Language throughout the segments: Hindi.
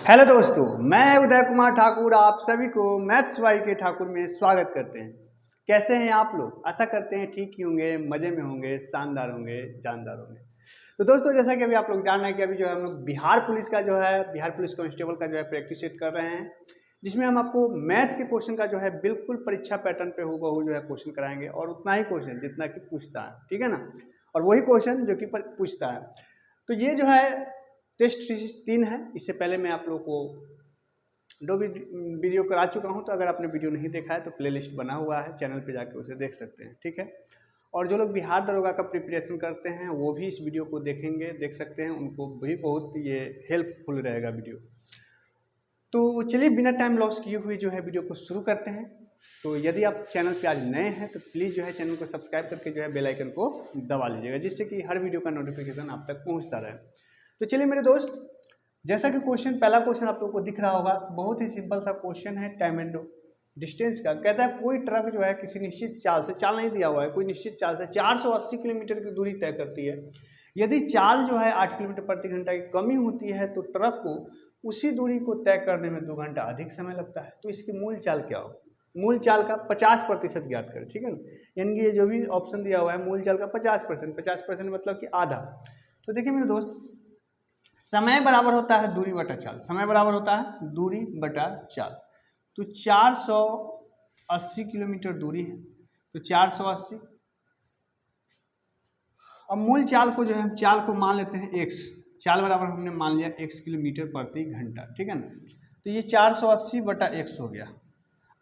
हेलो दोस्तों, मैं उदय कुमार ठाकुर आप सभी को मैथ्स वाई के ठाकुर में स्वागत करते हैं। कैसे हैं आप लोग? आशा करते हैं ठीक ही होंगे, मज़े में होंगे, शानदार होंगे, जानदार होंगे। तो दोस्तों, जैसा कि अभी आप लोग जान रहे हैं कि अभी जो है हम लोग बिहार पुलिस का जो है बिहार पुलिस कांस्टेबल का जो है प्रैक्टिस सेट कर रहे हैं, जिसमें हम आपको मैथ के क्वेश्चन का जो है बिल्कुल परीक्षा पैटर्न पे हूबहू जो है क्वेश्चन कराएंगे और उतना ही क्वेश्चन जितना कि पूछता है, ठीक है ना। और वही क्वेश्चन जो कि पूछता है। तो ये जो है टेस्ट सीरीज 3 है। इससे पहले मैं आप लोगों को 2 वीडियो करा चुका हूं, तो अगर आपने वीडियो नहीं देखा है तो प्लेलिस्ट बना हुआ है, चैनल पे जाके उसे देख सकते हैं, ठीक है। और जो लोग बिहार दरोगा का प्रिपरेशन करते हैं वो भी इस वीडियो को देखेंगे, देख सकते हैं, उनको भी बहुत ये हेल्पफुल रहेगा वीडियो। तो चलिए बिना टाइम लॉस किए हुए जो है वीडियो को शुरू करते हैं। तो यदि आप चैनल पे आज नए हैं तो प्लीज़ जो है चैनल को सब्सक्राइब करके जो है बेल आइकन को दबा लीजिएगा, जिससे कि हर वीडियो का नोटिफिकेशन आप तक पहुंचता रहे। तो चलिए मेरे दोस्त, जैसा कि पहला क्वेश्चन आप लोगों को दिख रहा होगा, बहुत ही सिंपल सा क्वेश्चन है टाइम एंड डिस्टेंस का। कहता है कोई ट्रक जो है किसी निश्चित चाल से, चाल नहीं दिया हुआ है, कोई निश्चित चाल से 480 किलोमीटर की दूरी तय करती है। यदि चाल जो है 8 किलोमीटर प्रति घंटा की कमी होती है तो ट्रक को उसी दूरी को तय करने में 2 घंटा अधिक समय लगता है। तो इसकी मूल चाल क्या हो? मूल चाल का 50% ज्ञात करें, ठीक है ना। यानी कि ये जो भी ऑप्शन दिया हुआ है मूल चाल का 50% मतलब कि आधा। तो देखिए मेरे दोस्त, समय बराबर होता है दूरी बटा चाल। समय बराबर होता है दूरी बटा चाल। तो 480 किलोमीटर दूरी है, तो 480। अब मूल चाल को जो है हम चाल को मान लेते हैं x। चाल बराबर हमने मान लिया x किलोमीटर प्रति घंटा, ठीक है ना। तो ये 480 बटा x हो गया।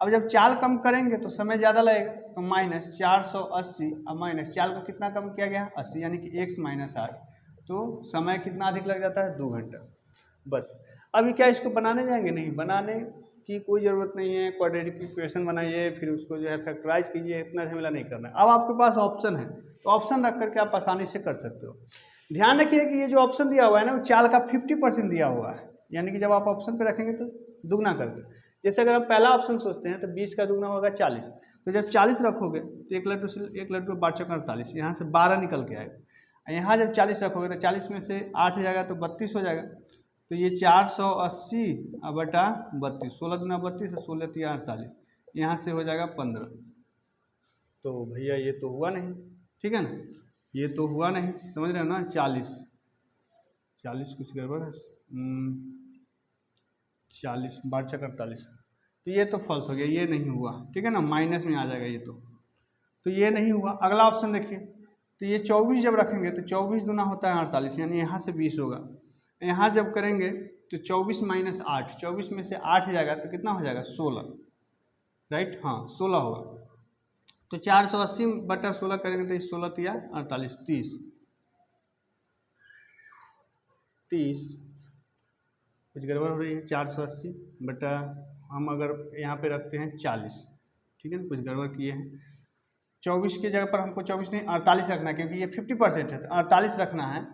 अब जब चाल कम करेंगे तो समय ज़्यादा लगेगा, तो माइनस 480 अब माइनस चाल को कितना कम किया गया 80, यानी कि x माइनस 8। तो समय कितना अधिक लग जाता है 2 घंटा। बस अभी क्या इसको बनाने जाएंगे? नहीं, बनाने की कोई ज़रूरत नहीं है। क्वाड्रेटिक इक्वेशन बनाइए, फिर उसको जो है फैक्टराइज कीजिए, इतना झमेला नहीं करना है। अब आपके पास ऑप्शन है तो ऑप्शन रख करके आप आसानी से कर सकते हो। ध्यान रखिए कि ये जो ऑप्शन दिया हुआ है ना वो चाल का 50% दिया हुआ है, यानी कि जब आप ऑप्शन पे रखेंगे तो दुगना कर दो। जैसे अगर आप पहला ऑप्शन सोचते हैं तो 20 का दुगना होगा 40। तो जब 40 रखोगे तो एक लड्डू 12 48, यहाँ से 12 निकल के आएगा। यहाँ जब 40 रखोगे तो 40 में से 8 जाएगा तो 32 हो जाएगा। तो ये 480 बटा 32, 16 दूना 32 और 16 3 48, यहाँ से हो जाएगा 15। तो भैया ये तो हुआ नहीं, ठीक है ना, ये तो हुआ नहीं, समझ रहे हो ना। 40 कुछ गड़बड़ है। 40 12 48, तो ये तो फॉल्स हो गया, ये नहीं हुआ, ठीक है ना, माइनस में आ जाएगा ये तो ये नहीं हुआ। अगला ऑप्शन देखिए, तो ये 24 जब रखेंगे तो 24 दूना होता है 48, यानी यहाँ से 20 होगा। यहाँ जब करेंगे तो 24 माइनस 8, 24 में से 8 जाएगा तो कितना हो जाएगा 16, राइट, हाँ 16 होगा। तो 480 बटा 16 करेंगे तो 16 तिया 48, 30 कुछ गड़बड़ हो रही है। 480 बटा हम अगर यहाँ पे रखते हैं 40, ठीक है ना, कुछ गड़बड़ किए हैं। 24 की जगह पर हमको 24 नहीं 48 रखना है, क्योंकि ये 50% है तो 48 रखना है।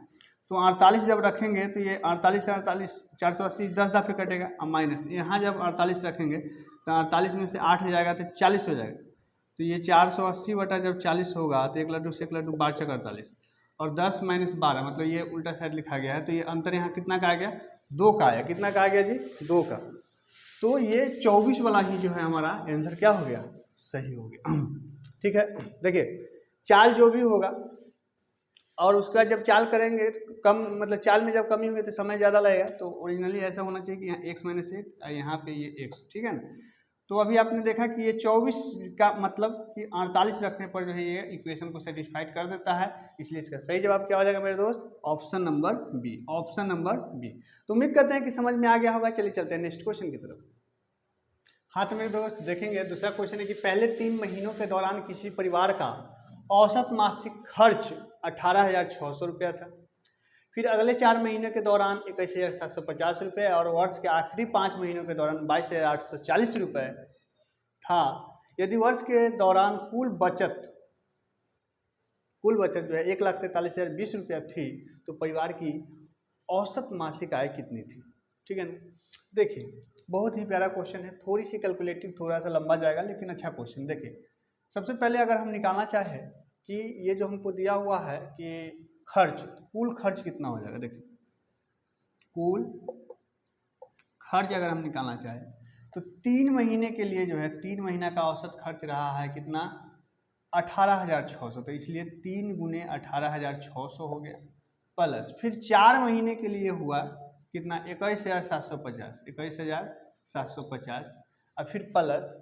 तो 48 जब रखेंगे तो ये 48 से 48 480 10 दफ़े कटेगा। अब माइनस यहाँ जब 48 रखेंगे तो 48 में से 8 हो जाएगा तो 40 हो जाएगा। तो ये 480 बटा जब 40 होगा तो एक लड्डू से एक लड्डू 12 48 और 10 माइनस 12, मतलब ये उल्टा साइड लिखा गया है। तो ये अंतर यहाँ कितना का आ गया? 2 का आया। कितना का आ गया जी? 2 का। तो ये 24 वाला ही जो है हमारा आंसर क्या हो गया? सही हो गया, ठीक है। देखिए चाल जो भी होगा और उसका जब चाल करेंगे कम, मतलब चाल में जब कमी हुई तो समय ज़्यादा लगेगा। तो ओरिजिनली ऐसा होना चाहिए कि यहाँ x माइनस 8 यहाँ पे ये x, ठीक है ना। तो अभी आपने देखा कि ये 24 का मतलब कि 48 रखने पर जो है ये इक्वेशन को सेटिस्फाइड कर देता है। इसलिए इसका सही जवाब क्या हो जाएगा मेरे दोस्त? Option number B, option number B. तो उम्मीद करते हैं कि समझ में आ गया होगा। चलिए चलते हैं नेक्स्ट क्वेश्चन की तरफ। हाँ तो मेरे दोस्त देखेंगे, दूसरा क्वेश्चन है कि पहले 3 महीनों के दौरान किसी परिवार का औसत मासिक खर्च 18,600 रुपया था। फिर अगले 4 महीनों के दौरान 21,750 रुपये और वर्ष के आखिरी 5 महीनों के दौरान 22,840 रुपये था। यदि वर्ष के दौरान कुल बचत जो है 1,43,020 रुपया थी तो परिवार की औसत मासिक आय कितनी थी, ठीक है ना। देखिए बहुत ही प्यारा क्वेश्चन है, थोड़ी सी कैलकुलेटिव, थोड़ा सा लंबा जाएगा लेकिन अच्छा क्वेश्चन। देखिए सबसे पहले अगर हम निकालना चाहें कि ये जो हमको दिया हुआ है कि खर्च, तो कुल खर्च कितना हो जाएगा। देखिए कुल खर्च अगर हम निकालना चाहें तो 3 महीने के लिए जो है 3 महीना का औसत खर्च रहा है कितना 18,600, तो इसलिए 3 गुने 18,600 हो गया, प्लस फिर 4 महीने के लिए हुआ कितना 21,750, 21,750, और फिर प्लस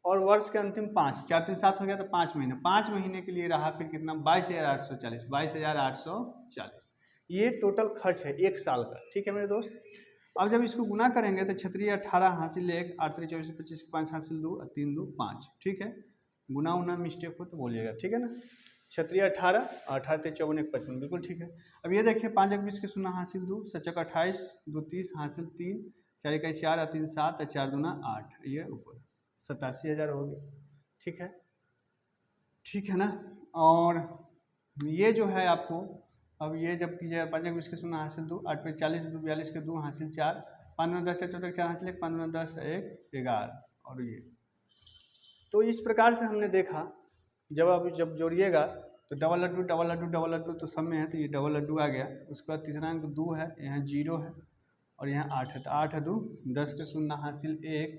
और वर्ष के अंतिम 5, 4 3 7 हो गया तो 5 महीने, 5 महीने के लिए रहा फिर कितना 22,840, 22,840, ये टोटल खर्च है 1 साल का। ठीक है मेरे दोस्त, अब जब इसको गुना करेंगे तो 6 18 हासिल 1, 8 24 25 5 हासिल 2 और 3 2 5। ठीक है, गुना उना मिस्टेक हो तो बोलिएगा, ठीक है ना। 6 18 18 3 54 1 55, बिल्कुल ठीक है। अब ये देखिए 5 1 20 के 0 हासिल 2, 7 1 28 2 30 हासिल 3, 4 1 4 और 3 7 और 4 2 8, ये ऊपर 87,000 हो गया। ठीक है, ठीक है ना। और ये जो है आपको अब ये जब कीजिए 5 1 20 के 0 हासिल 2, 8 5 40 2 42 के 2 हासिल 4, 5 9 10 14 4 हासिल 1, 5 9 10 1 11, और ये तो इस प्रकार से हमने देखा। जब जोड़िएगा तो double laddoo double laddoo double laddoo तो सब में है, तो ये डबल लड्डू आ गया। उसके बाद तीसरा अंक 2 है, यहाँ 0 है और यहाँ 8 है, तो 8 2 10 के 0 हासिल 1,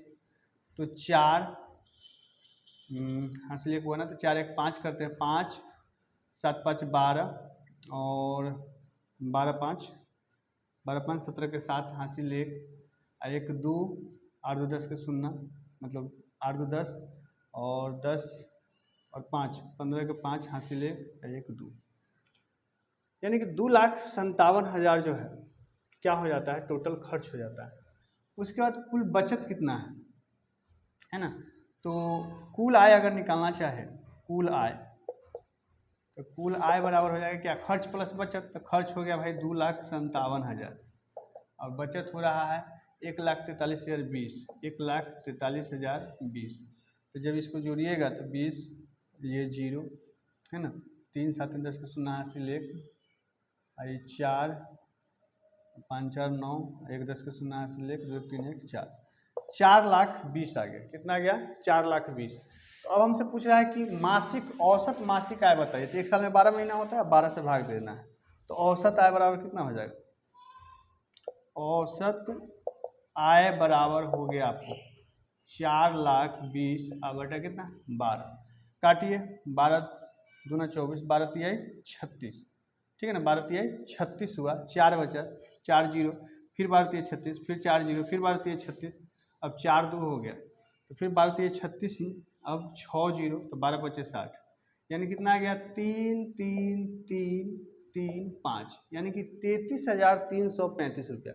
तो 4 हासिल 1 हुआ ना, तो 4 1 5 करते हैं, 5 7 5 12 और 12 5 17 के 7 हासिल 1 और 1 2 8 2 10 के 0, मतलब 8 2 10 और 10 और 5 15 के 5 हासिल 1 और 1 2, यानी कि 2,57,000 जो है क्या हो जाता है, टोटल खर्च हो जाता है। उसके बाद कुल बचत कितना है ना। तो कुल आय अगर निकालना चाहे, कुल आय, तो कुल आय बराबर हो जाएगा क्या, खर्च प्लस बचत। तो खर्च हो गया भाई 2,57,000 और बचत हो रहा है 1,43,020, 1,43,020। तो जब इसको जोड़िएगा तो 20, ये 0 है ना, 3 7 10 के 0 हासिल 1, और ये 4 5 4 9, 1 10 के 0 हासिल 1, 2 3 1 4, 4,20,000 आ गया। कितना आ गया, 4,20,000। तो अब हमसे पूछ रहा है कि मासिक, औसत मासिक आय बताइए। तो 1 साल में 12 महीना होता है, 12 से भाग देना है, तो औसत आय बराबर कितना हो जाएगा, औसत आय बराबर हो गया आपको 4,20,000 अब बटा कितना 12, काटिए 12 दूना 24, 12 तिहाई 36, ठीक है ना, 12 तिहाई 36 हुआ, 4 बचा, 4 0, फिर 12 तिहाई 36, फिर 4 0, फिर 12 तिहाई 36, अब 4 2 हो गया, तो फिर 12 तिहाई 36 ही, अब 6 0, तो 12 बचे 60, यानी कितना आ गया 3 3 3 3 5, यानी कि 33,335 रुपया,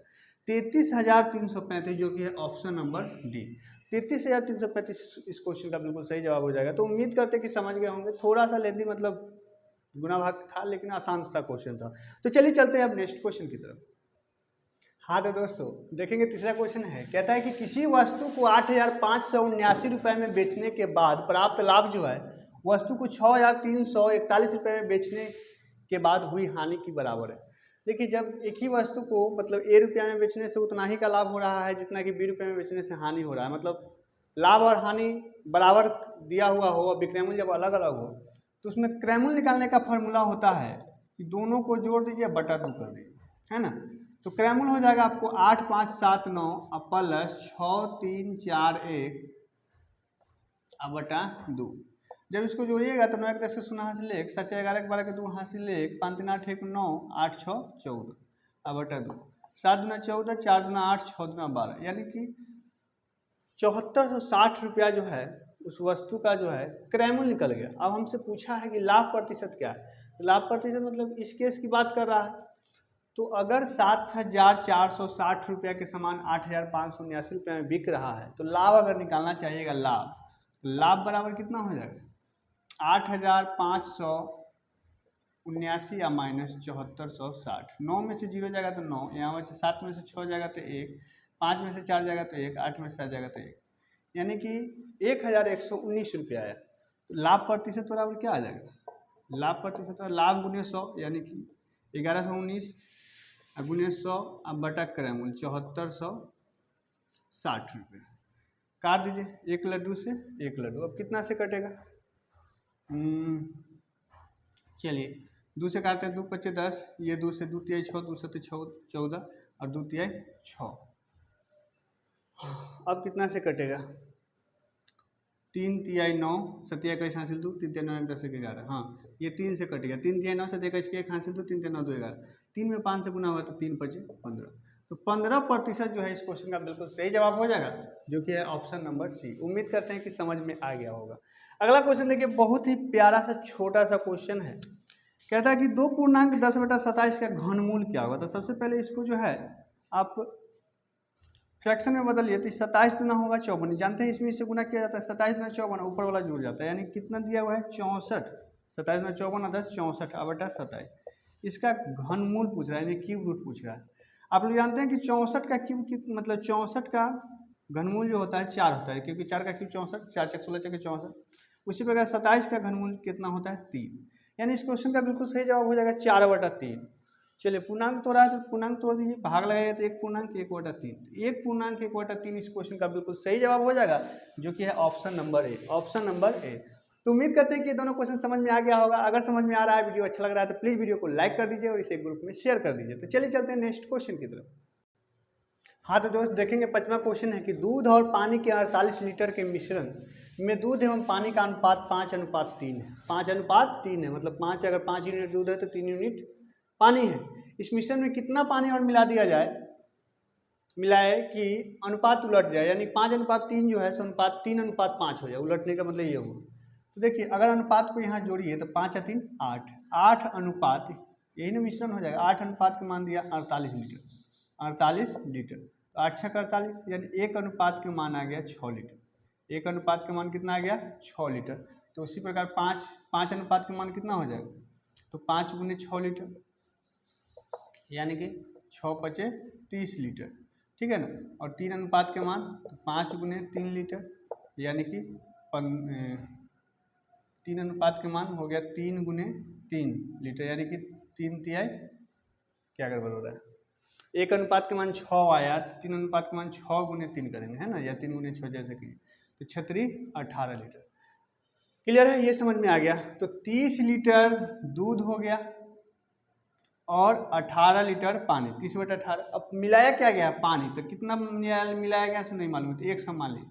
33,335, जो कि है ऑप्शन नंबर डी, 33,335 इस क्वेश्चन का बिल्कुल सही जवाब हो जाएगा। तो उम्मीद करते कि समझ गए होंगे, थोड़ा सा लेंदी मतलब गुना भाग था, लेकिन आसान सा क्वेश्चन था। तो चलिए चलते हैं अब नेक्स्ट क्वेश्चन की तरफ। हाँ तो दोस्तों देखेंगे, तीसरा क्वेश्चन है, कहता है कि किसी वस्तु को 8,579 रुपये में बेचने के बाद प्राप्त लाभ जो है वस्तु को 6,341 रुपये में बेचने के बाद हुई हानि की बराबर है। देखिए, जब एक ही वस्तु को मतलब ए रुपया में बेचने से उतना ही का लाभ हो रहा है जितना कि बी रुपये में बेचने से हानि हो रहा है, मतलब लाभ और हानि बराबर दिया हुआ हो और विक्रय मूल्य जब अलग अलग हो, तो उसमें क्रय मूल्य निकालने का फॉर्मूला होता है कि दोनों को जोड़ दीजिए बटा 2 कर दीजिए, है ना। तो क्रय मूल्य हो जाएगा आपको 8,5,7,9 और प्लस 6,3,4,1 अब बटा 2। जब इसको जोड़िएगा तो 9 1 10 के 0 हासिल 1, 7 4 11 के 12 के 2 हासिल 1, 5 3 8 1 9, 8 6 14 अब बटा 2, 7 दूना 14, 4 दूना 8, 6 दूना 12, यानी कि 7,460 रुपया जो है उस वस्तु का जो है क्रय मूल्य निकल गया। अब हमसे पूछा है कि लाभ प्रतिशत क्या है, तो लाभ प्रतिशत मतलब इस केस की बात कर रहा है। तो अगर 7,460 रुपया के समान 8,579 रुपये में बिक रहा है, तो लाभ अगर निकालना चाहिएगा लाभ, तो लाभ बराबर कितना हो जाएगा 8,579 या माइनस 7,460, 9 में से 0 जाएगा तो 9, यहाँ बचे 7 में से 6 जाएगा तो 1, 5 में से 4 जाएगा तो 1, 8 में से 7 जाएगा तो 1, यानी कि 1,119 रुपया आया। तो लाभ प्रतिशत बराबर क्या आ जाएगा, लाभ प्रतिशत लाभ गुने 100, यानी कि 1,119 गुने 100 अब बटा क्रय मूल्य 7,460 रुपये, काट दीजिए, एक लड्डू से एक लड्डू, अब कितना से कटेगा, चलिए 2 से काटते हैं, 2 5 10, ये 2 से 2 तिहाई 6, 2 7 6 14 और 2 तिहाई 6, अब कितना से कटेगा, 3 तिहाई 9, 7 21 हासिल 2, 3 3 9 1 10 1 11। हाँ ये 3 से कटेगा, 3 तिहाई 9, 7 21 1 हासिल 2, 3 3 9 2 11। 3 में 5 से गुना हुआ तो 3 5 15। तो 15% जो है इस क्वेश्चन का बिल्कुल सही जवाब हो जाएगा, जो कि है ऑप्शन नंबर सी। उम्मीद करते हैं कि समझ में आ गया होगा। अगला क्वेश्चन देखिए, बहुत ही प्यारा सा छोटा सा क्वेश्चन है। कहता है कि 2 पूर्णांक 10/27 का घनमूल क्या होगा। तो सबसे पहले इसको जो है आप फ्रैक्शन में बदलिए, तो 27 गुना होगा 54। जानते हैं इसमें इससे गुना किया जाता है, 27 गुना 54 ऊपर वाला जुड़ जाता है, यानी कितना दिया हुआ है 64। 27 गुना 54 10 64 बटा 27। इसका घनमूल पूछ रहा है, यानी क्यूब रूट पूछ रहा है। आप लोग जानते हैं कि 64 का क्यूब मतलब 64 का घनमूल जो होता है 4 होता है, क्योंकि 4 का क्यूब 64, 4 × 16 = 64। उसी प्रकार 27 का घनमूल कितना होता है 3, यानी इस क्वेश्चन का बिल्कुल सही जवाब हो जाएगा 4/3। चलिए पूर्णांक तोड़ा है तो पूर्णांक तोड़ दीजिए, भाग लगाइए तो 1 पूर्णांक 1/3। 1 पूर्णांक 1/3 इस क्वेश्चन का बिल्कुल सही जवाब हो जाएगा, जो कि है option number A. Option number A. तो उम्मीद करते हैं कि ये दोनों क्वेश्चन समझ में आ गया होगा। अगर समझ में आ रहा है, वीडियो अच्छा लग रहा है, तो प्लीज़ वीडियो को लाइक कर दीजिए और इसे ग्रुप में शेयर कर दीजिए। तो चलिए चलते हैं नेक्स्ट क्वेश्चन की तरफ। हाँ तो दोस्त देखेंगे 5वां क्वेश्चन है कि दूध और पानी के 48 लीटर के मिश्रण में दूध एवं पानी का अनुपात 5:3 है। 5:3 है, मतलब 5 अगर 5 यूनिट दूध है तो 3 यूनिट पानी है। इस मिश्रण में कितना पानी और मिला दिया जाए, मिलाए कि अनुपात उलट जाए, यानी 5:3 जो है सो अनुपात 3:5 हो जाए। उलटने का मतलब ये हुआ। तो देखिए अगर अनुपात को यहाँ जोड़िए तो 5 × 3 8, 8 अनुपात, यही ना मिश्रण हो जाएगा। 8 अनुपात का मान दिया 48 लीटर, 48 लीटर। 8 × 6 = 48, यानी 1 अनुपात के मान आ गया 6 लीटर। 1 अनुपात का मान कितना आ गया 6 लीटर। तो उसी प्रकार 5 अनुपात का मान कितना हो जाएगा, तो 5 × 6 लीटर, यानी कि 6 × 5 = 30 लीटर, ठीक है ना। और 3 अनुपात के मान तो 5 × 3 लीटर, यानी कि 3 अनुपात के मान हो गया 3 × 3 लीटर, यानी कि 3 तिहाई, क्या गड़बड़ हो रहा है, 1 अनुपात के मान 6 आया, 3 अनुपात के मान 6 × 3 करेंगे, है ना, या 3 × 6 जैसे कि, तो 36 18 लीटर। क्लियर है, ये समझ में आ गया। तो 30 लीटर दूध हो गया और 18 लीटर पानी, 30/18। अब मिलाया क्या गया पानी, तो कितना मिलाया गया सो नहीं मालूम, तो 1 सम मान लीजिए।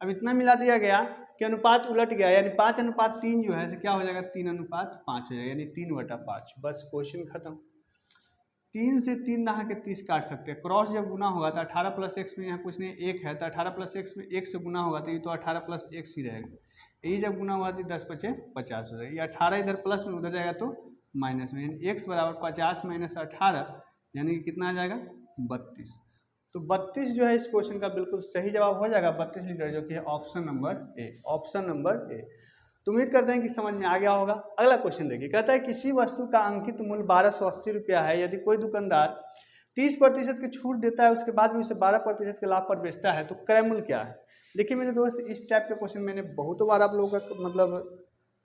अब इतना मिला दिया गया कि अनुपात उलट गया, यानी 5:3 जो है तो क्या हो जाएगा 3:5 हो जाएगा, यानी 3/5। बस क्वेश्चन खत्म। 3 से 3 दहा के 30 काट सकते हैं। क्रॉस जब गुना होगा तो 18 + x में यहाँ कुछ नहीं 1 है, तो 18 + x में 1 से गुना होगा तो ये तो 18 + x ही रहेगा। यही जब गुना हुआ तो 10 × 5 = 50 हो जाएगा। ये 18 इधर प्लस में उधर जाएगा तो माइनस में, यानी x = 50 - 18, यानी कि कितना आ जाएगा 32। तो 32 जो है इस क्वेश्चन का बिल्कुल सही जवाब हो जाएगा, 32 लीटर, जो कि है option number A. Option number A. तो उम्मीद करते हैं कि समझ में आ गया होगा। अगला क्वेश्चन देखिए, कहता है किसी वस्तु का अंकित मूल्य 1280 रुपया है। यदि कोई दुकानदार 30% की छूट देता है, उसके बाद भी उसे 12% के लाभ पर बेचता है, तो क्रय मूल्य क्या है। देखिए मेरे दोस्त, इस टाइप के क्वेश्चन मैंने बहुत बार आप लोगों का मतलब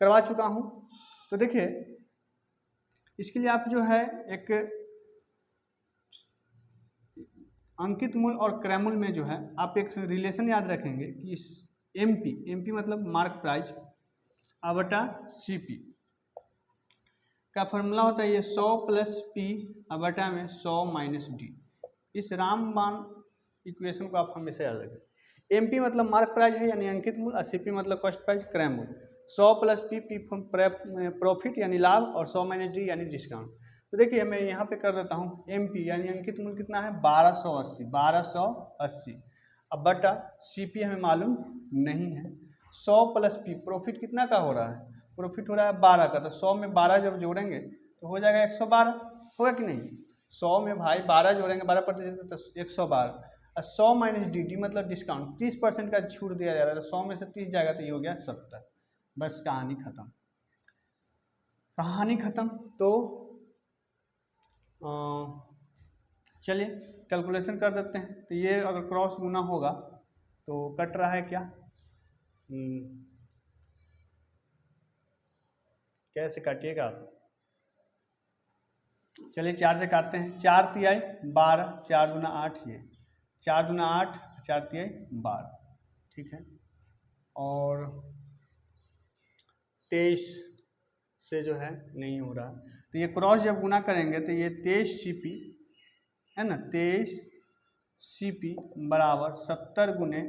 करवा चुका हूँ। तो देखिए इसके लिए आप जो है एक अंकित मूल्य और क्रय मूल्य में जो है आप एक रिलेशन याद रखेंगे कि इस एमपी मतलब मार्क प्राइस बटा सीपी का फॉर्मूला होता है ये 100 + p बटा में 100 - d। इस रामबाण इक्वेशन को आप हमेशा याद रखें। एमपी मतलब मार्क प्राइस है, यानी अंकित मूल्य, और सीपी मतलब कॉस्ट प्राइस, क्रय मूल्य। 100 + p प्रॉफिट यानी लाभ, और 100 - d यानी डिस्काउंट। तो देखिए मैं यहाँ पे कर देता हूँ एमपी यानी अंकित मूल्य कितना है 1280। अब बटा सीपी हमें मालूम नहीं है। 100 + p प्रॉफिट कितना का हो रहा है, प्रॉफिट हो रहा है 12 का, तो 100 में 12 जब जोड़ेंगे तो हो जाएगा 112, होगा कि नहीं। 100 में भाई 12 जोड़ेंगे 12% तो 112। 100 - डी मतलब डिस्काउंट, 30% का छूट दिया जा रहा है, तो 100 में से 30 जाएगा तो ये हो गया 70। बस कहानी खत्म, कहानी खत्म। तो चलिए कैलकुलेशन कर देते हैं। तो ये अगर क्रॉस गुना होगा तो कट रहा है क्या, कैसे काटिएगा आप। चलिए 4 से काटते हैं। 4 तिहाई 12, 4 दूना 8, ये 4 दूना 8, 4 तिहाई 12, ठीक है। और 23 से जो है नहीं हो रहा, तो ये क्रॉस जब गुना करेंगे तो ये 23 CP है ना, 23 CP बराबर 70 गुने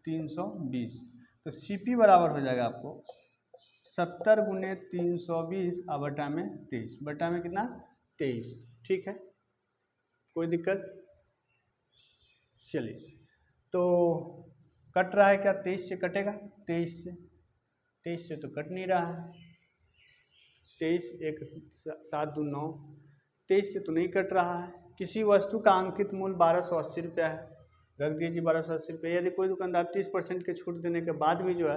320। तो CP बराबर हो जाएगा आपको 70 गुने 320 और बटा में 23, बटा में कितना 23। ठीक है, कोई दिक्कत? चलिए, तो कट रहा है क्या? 23 से कटेगा, 23 से तो कट नहीं रहा है। 23 एक 7 दूनी 9, 23 से तो नहीं कट रहा है। किसी वस्तु का अंकित मूल्य 1280 रुपया है, रख दीजिए 1280 रुपये। यदि कोई दुकानदार 30% के छूट देने के बाद भी जो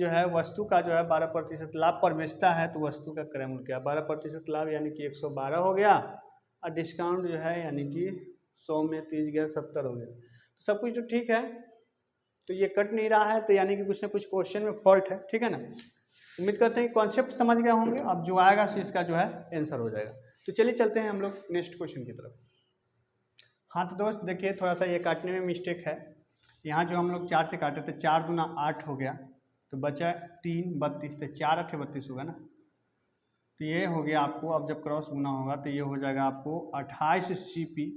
है वस्तु का जो है 12% लाभ पर बेचता है, तो वस्तु का क्रय मूल्य क्या? 12% लाभ यानी कि 112 हो गया, और डिस्काउंट जो है यानी कि 100 में 30 गया 70 हो गया। तो सब कुछ तो ठीक है, तो ये कट नहीं रहा है, तो यानी कि कुछ ना कुछ क्वेश्चन में फॉल्ट है। ठीक है ना, उम्मीद करते हैं कि कॉन्सेप्ट समझ गए होंगे। अब जो आएगा सो इसका जो है आंसर हो जाएगा। तो चलिए चलते हैं हम लोग नेक्स्ट क्वेश्चन की तरफ। हाँ तो दोस्त देखिए, थोड़ा सा ये काटने में मिस्टेक है। यहाँ जो हम लोग 4 से काटे थे, 4 दूना 8 हो गया, तो बचा 3 32, तो 4 8 32 होगा ना। तो ये हो गया आपको, अब जब क्रॉस गुना होगा तो ये हो जाएगा आपको 28 CP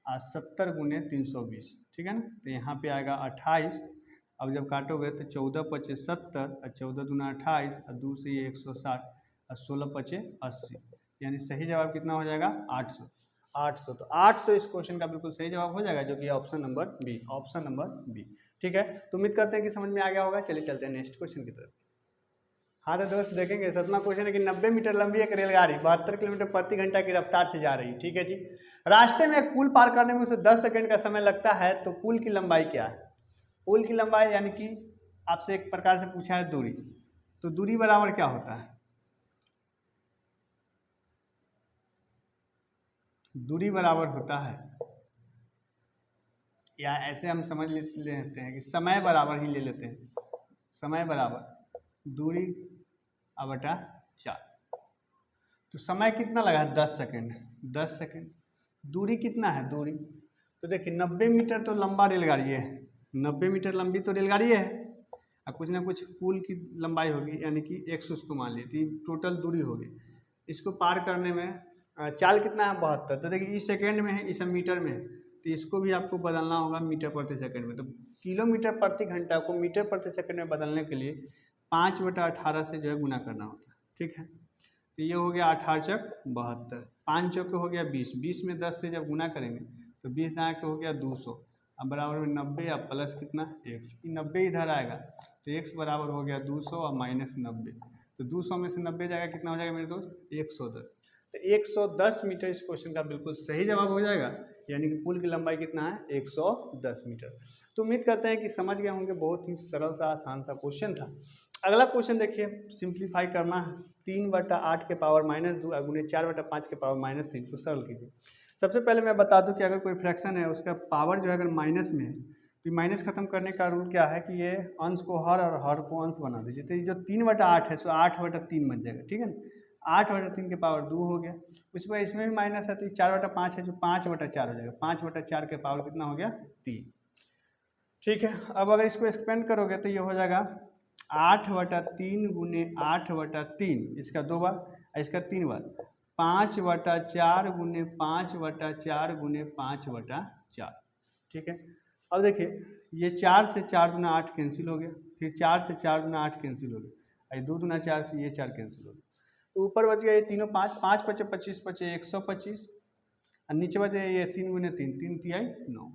70 गुने 320। ठीक है ना, तो यहाँ पे आएगा 28। अब जब काटोगे तो 14 पचे 70 और 14 दूना 28 और 2 से ये 160 और 16 पचे 80, यानी सही जवाब कितना हो जाएगा? 800। तो 800 इस क्वेश्चन का बिल्कुल सही जवाब हो जाएगा, जो कि option number B, option number B. ठीक है, तो उम्मीद करते हैं कि समझ में आ गया होगा। चलिए चलते हैं नेक्स्ट क्वेश्चन की तरफ। हाँ तो दोस्त देखेंगे, 7वां क्वेश्चन है कि 90 मीटर लंबी एक रेलगाड़ी 72 किलोमीटर प्रति घंटा की रफ्तार से जा रही है। ठीक है जी, रास्ते में एक पुल पार करने में उसे 10 सेकंड का समय लगता है, तो पुल की लंबाई क्या है? पुल की लंबाई यानी कि आपसे एक प्रकार से पूछा है दूरी, तो दूरी बराबर क्या होता है? दूरी बराबर होता है, या ऐसे हम समझ लेते हैं कि समय बराबर ही ले लेते हैं, समय बराबर दूरी बटा 4। तो समय कितना लगा है? 10 सेकंड, 10 सेकंड। दूरी कितना है? दूरी तो देखिए 90 मीटर तो लंबा रेलगाड़ी है, 90 मीटर लंबी तो रेलगाड़ी है, और कुछ ना कुछ पुल की लंबाई होगी, यानी कि 100 उसको मान लीजिए, टोटल दूरी होगी। इसको पार करने में चाल कितना है? 72। तो देखिए इस सेकंड में है, इस मीटर में है, तो इसको भी आपको बदलना होगा मीटर प्रति सेकंड में। तो किलोमीटर प्रति घंटा को मीटर प्रति सेकंड में बदलने के लिए 5/18 से जो है गुना करना होता है। ठीक है, तो ये हो गया 18 चक 72, 5 चौके हो गया 20, 20 में 10 से जब गुना करेंगे तो 20 दाएँ के हो गया 200, अब बराबर में 90 या प्लस कितना? x। 90 इधर आएगा तो x बराबर हो गया 200 और माइनस 90, तो 200 में से 90 जाएगा, कितना हो जाएगा मेरे दोस्त? 110। तो 110 मीटर इस क्वेश्चन का बिल्कुल सही जवाब हो जाएगा, यानी कि पुल की लंबाई कितना है? 110 मीटर। तो उम्मीद करते हैं कि समझ गए होंगे, बहुत ही सरल सा आसान सा क्वेश्चन था। अगला क्वेश्चन देखिए, सिंप्लीफाई करना है। 3/8 के पावर -2 गुने 4/5 के पावर -3 को सरल कीजिए। सबसे पहले मैं बता दूं कि अगर कोई फ्रैक्शन है उसका पावर जो है अगर माइनस में है, तो माइनस खत्म करने का रूल क्या है कि ये अंश को हर और हर को अंश बना दीजिए। तो ये जो 3/8 है सो 8/3 बन जाएगा। ठीक है ना, 8/3 के पावर 2 हो गया। उसके बाद इसमें भी माइनस है, तो 4/5 है जो 5/4 हो जाएगा। 5/4 के पावर कितना हो गया? 3। ठीक है, अब अगर इसको एक्सपेंड करोगे तो ये हो जाएगा 8/3 गुने 8/3, इसका 2 बार, इसका 3 बार, 5/4 गुने 5/4 गुने 5/4। ठीक है, अब देखिए ये 4 से 4 दूना 8 कैंसिल हो गया, फिर 4 से 4 दूना 8 कैंसिल हो गया, ये 2 दूना 4 से ये 4 कैंसिल हो गया, तो ऊपर बच गया ये तीनों 5, 5 पचे 25 पचे 125, और नीचे बचे ये 3 गुने 3, 3 तिहाई 9,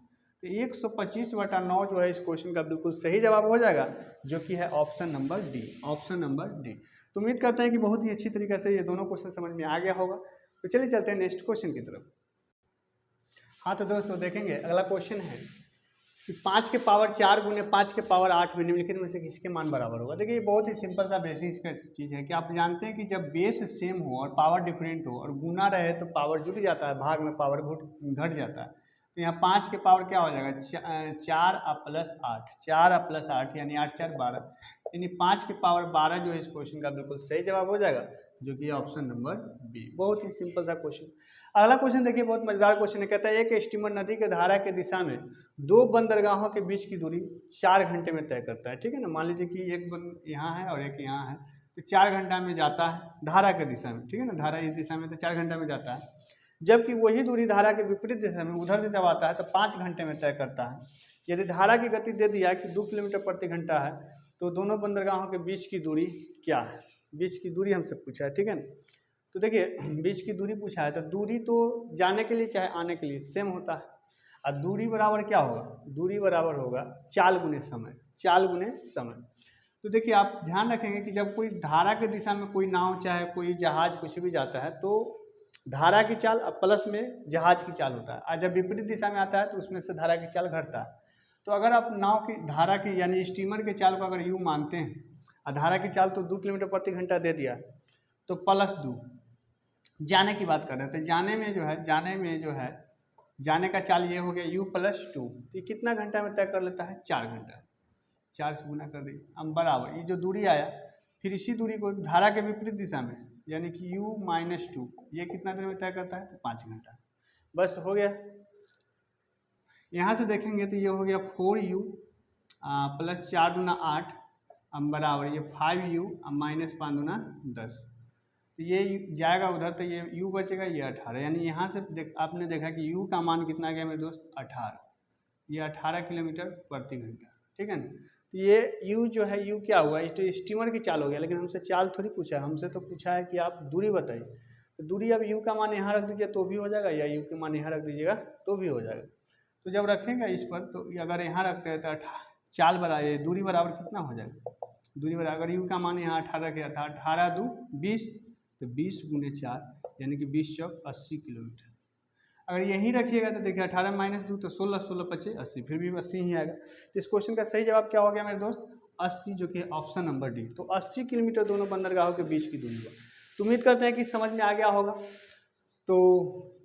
तो 125/9 जो है इस क्वेश्चन का बिल्कुल सही जवाब हो जाएगा, जो कि है option number D, option number D. तो उम्मीद करते हैं कि बहुत ही अच्छी तरीके से ये दोनों क्वेश्चन समझ में आ गया होगा। तो चलिए चलते हैं नेक्स्ट क्वेश्चन की तरफ। हाँ तो दोस्तों देखेंगे, अगला क्वेश्चन है कि 5 के पावर 4 गुने 5 के पावर 8 में निम्नलिखित में से किसके मान बराबर होगा। देखिए ये बहुत ही सिंपल सा बेसिक का चीज़ है कि आप जानते हैं कि जब बेस सेम हो और पावर डिफरेंट हो और गुना रहे तो पावर जुट जाता है, भाग में पावर घट जाता है। तो यहाँ 5 के पावर क्या हो जाएगा? 4 + 8, 4 + 8 यानी 8 4 12, यानी 5 के पावर 12 जो है इस क्वेश्चन का बिल्कुल सही जवाब हो जाएगा, जो कि ऑप्शन नंबर बी। बहुत ही सिंपल सा क्वेश्चन। अगला क्वेश्चन देखिए, बहुत मजेदार क्वेश्चन है। कहता है एक स्टीमर नदी के धारा के दिशा में 2 बंदरगाहों के बीच की दूरी 4 घंटे में तय करता है। ठीक है ना, मान लीजिए कि एक यहाँ है और एक यहाँ है, तो 4 घंटा में जाता है धारा के दिशा में। ठीक है ना, धारा इस दिशा में तो 4 घंटा में जाता है। जबकि वही दूरी धारा के विपरीत दिशा में उधर से जब आता है तो 5 घंटे में तय करता है। यदि धारा की गति दे दिया कि 2 किलोमीटर प्रति घंटा है तो दोनों बंदरगाहों के बीच की दूरी क्या है, बीच की दूरी हमसे पूछा है, ठीक है ना। तो देखिए बीच की दूरी पूछा है तो दूरी तो जाने के लिए चाहे आने के लिए सेम होता है, और दूरी बराबर क्या होगा, दूरी बराबर होगा चाल गुने समय, चाल गुने समय। तो देखिए आप ध्यान रखेंगे कि जब कोई धारा की दिशा में कोई नाव चाहे कोई जहाज कुछ भी जाता है तो धारा की चाल और प्लस में जहाज की चाल होता है, और जब विपरीत दिशा में आता है तो उसमें से धारा की चाल घटता है। तो अगर आप नाव की धारा की यानी स्टीमर के चाल को अगर यू मानते हैं और धारा की चाल तो 2 किलोमीटर प्रति घंटा दे दिया तो +2 जाने की बात कर रहे थे, जाने में जो है जाने का चाल ये हो गया u + 2, तो ये कितना घंटा में तय कर लेता है, 4 घंटा, 4 से गुना कर दी। अब बराबर ये जो दूरी आया फिर इसी दूरी को धारा के विपरीत दिशा में यानी कि u - 2 ये कितना देर में तय करता है, तो 5 घंटा। बस हो गया। यहाँ से देखेंगे तो ये हो गया 4u + 4 दूना 8 अब बराबर ये 5u -5 दूना 10, तो ये जाएगा उधर तो ये u बचेगा, ये 18, यानी यहाँ से आपने देखा कि u का मान कितना गया मेरे दोस्त, 18, ये 18 किलोमीटर प्रति घंटा, ठीक है ना। तो ये u जो है u क्या हुआ, तो स्टीमर की चाल हो गया, लेकिन हमसे चाल थोड़ी पूछा है, हमसे तो पूछा है कि आप दूरी बताइए। तो दूरी अब u का मान यहाँ रख दीजिए तो भी हो जाएगा, या u का मान यहाँ रख दीजिएगा तो भी हो जाएगा। तो जब रखेंगे इस पर तो अगर यहाँ रखते हैं तो चाल बराबर ये दूरी बराबर कितना हो जाएगा, दूरी बराबर अगर u का मान यहाँ 18 किया था, 18 दूँ 20, तो 20 गुने 4 यानी कि 20 चौक 80 किलोमीटर। अगर यहीं रखिएगा तो देखिए 18 - 2 तो 16, 16 × 5 = 80, फिर भी 80 ही आएगा। तो इस क्वेश्चन का सही जवाब क्या हो गया मेरे दोस्त, 80, जो कि ऑप्शन नंबर डी। तो 80 किलोमीटर दोनों बंदरगाहों के बीच की दूरी है। तो उम्मीद करते हैं कि समझ में आ गया होगा। तो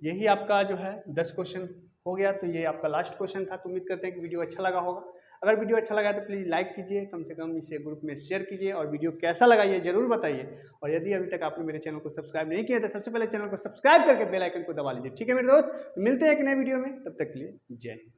यही आपका जो है 10 क्वेश्चन हो गया, तो ये आपका लास्ट क्वेश्चन था। तो उम्मीद करते हैं कि वीडियो अच्छा लगा होगा। अगर वीडियो अच्छा लगा तो प्लीज़ लाइक कीजिए, कम से कम इसे ग्रुप में शेयर कीजिए, और वीडियो कैसा लगा ये जरूर बताइए। और यदि अभी तक आपने मेरे चैनल को सब्सक्राइब नहीं किया तो सबसे पहले चैनल को सब्सक्राइब करके बेल आइकन को दबा लीजिए, ठीक है मेरे दोस्त। तो मिलते हैं एक नए वीडियो में, तब तक के लिए जय हिंद।